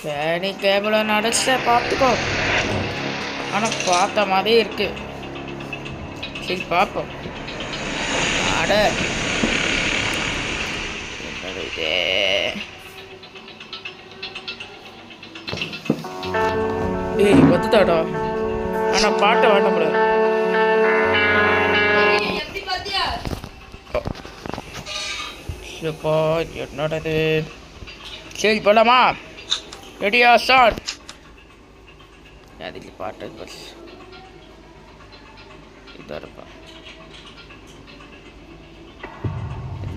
சரி கேபிளை நடிச்ச பார்த்துக்கோ. ஆனால் பார்த்த மாதிரி இருக்கு. சரி பார்ப்போம். அட என்னது இது? ஏய் வந்துட்டாடா. ஆனால் பாட்டை வேண்டாம் போல. எப்பா என்னோடது. சரி போலாமா? ரெடியா சார்? அதுக்கு பாட்டு பஸ் இதாக இருப்பா.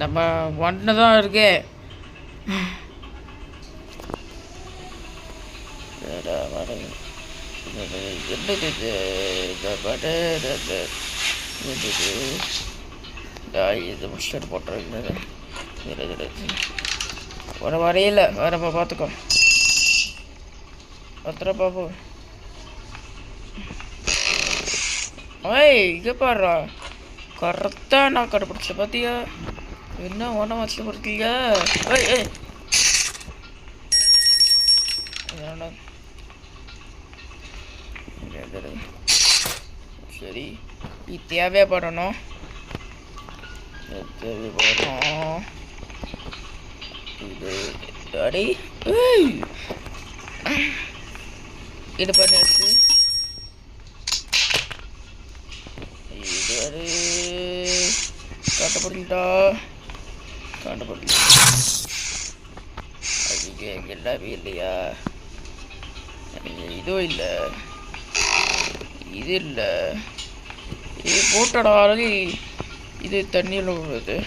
நம்ம ஒன்று தான் இருக்கே. என்னது இது? இந்த பாட்டு இது முடிச்சுட்டு போட்டுருந்தது. ஒரு வரையில் வேறப்பா பார்த்துக்கோ. பத்திர பாபு. ஓய் இங்கே பாடுறா. கரெக்டாக நான் கண்டுபிடிச்சேன் பார்த்தியா? என்ன ஒன்றும் வச்சு கொடுத்தீங்க? ஏய் ஏய் சரி இது தேவைப்படணும். தேவைப்படணும் இது. அடி இது பண்ணியாச்சு. இது அது கண்டுபிடிக்கிட்டா கண்டுபிடிக்க. அதுக்கு எங்கே எல்லாமே இல்லையா? இதுவும் இல்லை, இது இல்லை. இது போட்டோட ஆல்ரெடி இது தண்ணியில் உள்ளது.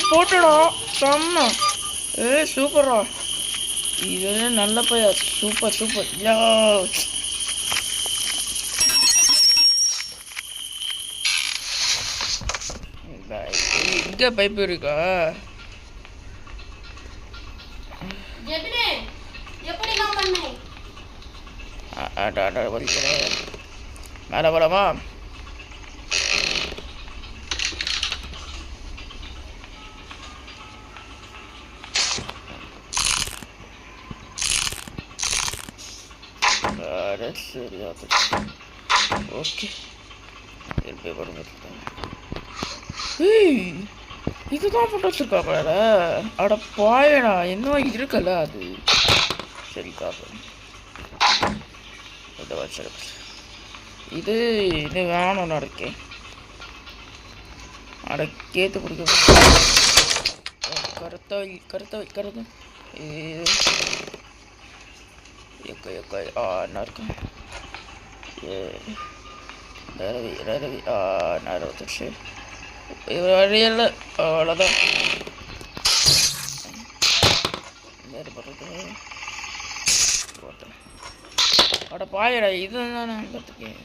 போட்டடா செம்ம. சூப்பரா. இது நல்ல பையா. Super super. இங்கே பைப்பு இருக்கா? மேலே போலாமா? சரி ஓகே. இதுதான் போட்டு வச்சிருக்கா பாரு. அட பாயடா, இன்னும் இருக்கல அது. சரி காப்பேன். இதை வச்சிருக்க. இது இது வேணும் நடக்கே. அட கேத்து பிடிக்க. கருத்தா கருத்தா கருத்து. நல்லா இருக்கும். ரவி நேரம் வந்துடுச்சு. வழியில் அவ்வளோதான். அட பாயடா, இது தான் நான் பார்த்துக்கேன்.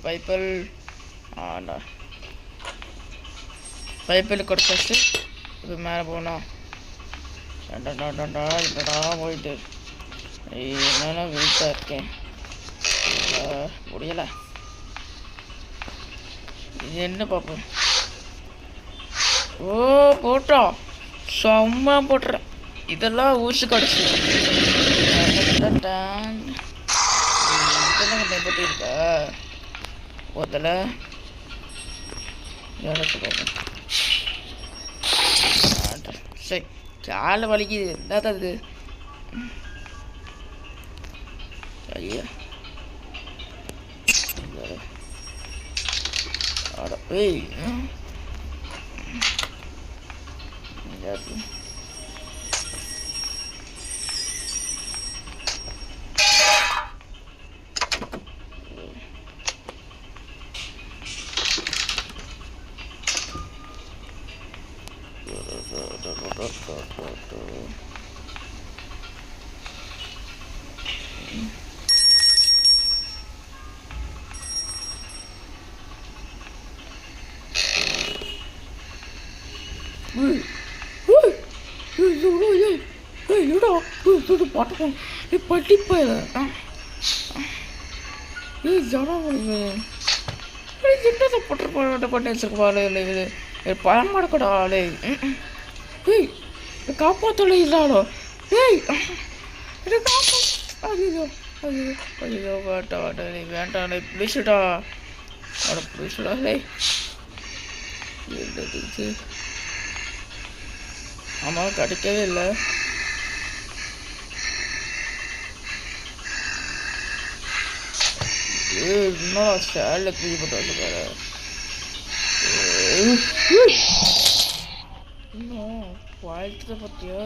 பைப்பில் ஆண்டா பைப்பில் கொடுத்தாச்சு. இப்போ மேலே போனோம். இப்படா போயிட்டு என்னென்ன வெயிட்டாக இருக்கேன். முடியலை. இது என்ன பார்ப்போம். ஓ போட்டோம். செம்ம போட்டுறேன். இதெல்லாம் ஊசி கடிச்சு. இதெல்லாம் போட்டு இருக்கா ஒருத்தல. சரி காலை வலிக்குது. என்னதான் இது? ஐயா ஏய் படிப்ப பண்ணி வச்சிருப்பாள் இது பயமாடக்கூடா ஆளே காப்பாற்றல இல்லாளோ ஐயோ ஐயோ ஐயோ வேண்டாம் வேண்டாம் நீ வேண்டாம் பிடிச்சிடா அவனை பிடிச்சிடாலே என்னது ஆமாம் கிடைக்கவே இல்லை இன்னும் ஸ்டாலில் தூக்கி போட்டு வச்சுக்காரு இன்னும் வாழ்த்துத பற்றியா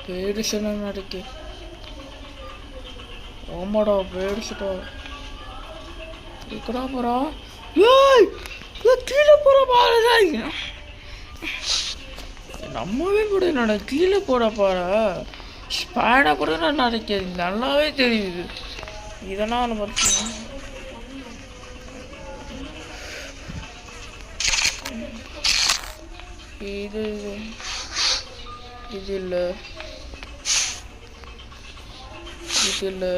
பேடிச்சுன்னு நடிக்கு ஆமாடா பேடிச்சுட்டா இருக்கடா போறா கீழே போற பாருங்க நம்மவே கூட என்னோட கீழே போட பாரு ஸ்பேடா கூட நான் நினைக்கிறது நல்லாவே தெரியுது இதனால் பார்த்தீங்கன்னா இது இது இல்லை இது இல்லை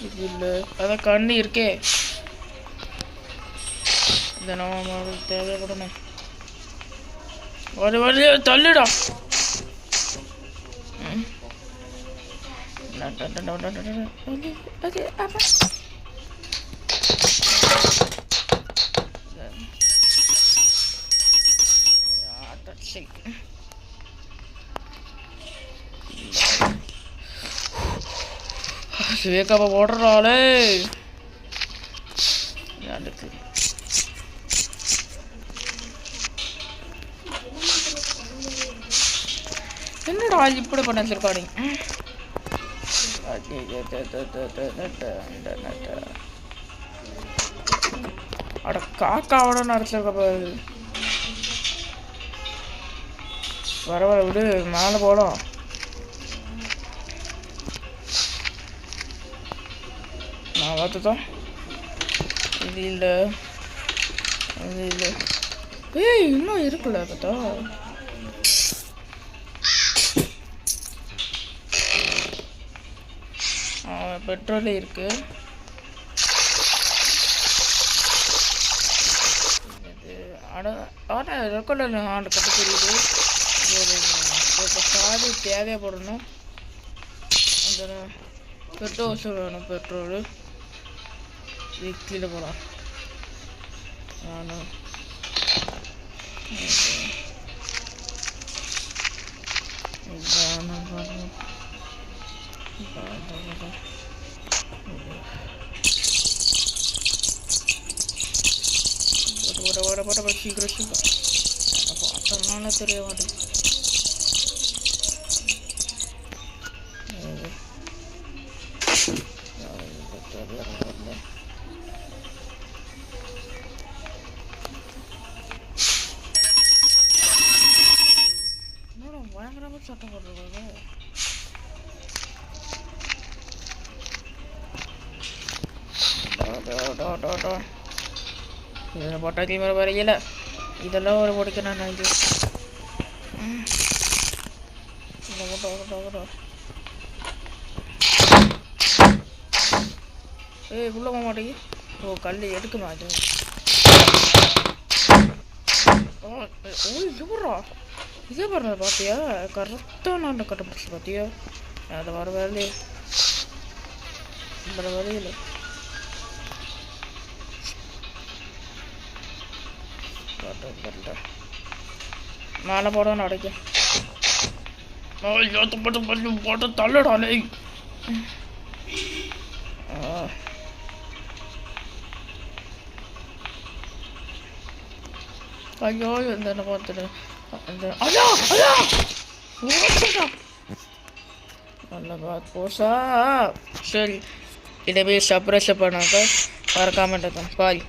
இது இல்லை அதான் கண்ணு இருக்கே இதை நம்ம தேவைப்படனே ஒரு வழியை தள்ளிடா சிவக்காப்ப போடுறாளே என்னடா இப்படி பண்ண வச்சிருக்காடி அட காக்காவோட நடச்சிருக்க பாரு பரவாயில்ல விடு மேலே போடும் நான் பார்த்துதான் இது இல்லை இது இல்லை ஏய் இன்னும் இருக்குல்ல பார்த்தா பெட்ரோலே இருக்கு ஆனால் ரெக்கார்டில் ஆண்டு கட்ட தெரியுது சாதி தேவைப்படணும் அந்த பெட்ரோல் வேணும் பெட்ரோலு கீழே போகலாம் நானும் போட்ட சீக்கிரம் சீக்கிரம் பார்த்தோம்னால தெரிய மாட்டேங்குது பயங்கரமா சட்டம் போடுறது இதில் போட்டாக்கி மேலே வரையில இதெல்லாம் ஒரு முடிக்க நான் இது ஏய் உள்ள போக மாட்டேங்கி ஓ கல் எடுக்குமா அது ஓ இதுரா இதே பாருங்க பார்த்தியா கரெக்டாக நான் கட்டுப்பிடிச்சி பார்த்தியா அதை வர வேலையே வர வரையில மேலே போட நடக்க போட்டு தள்ளுடாலே ஐயோ இந்த பார்த்துட்டு நல்ல பாத் போசா சரி இதை போய் சப்ரஸ் பண்ணாக்க மறக்காம பாய்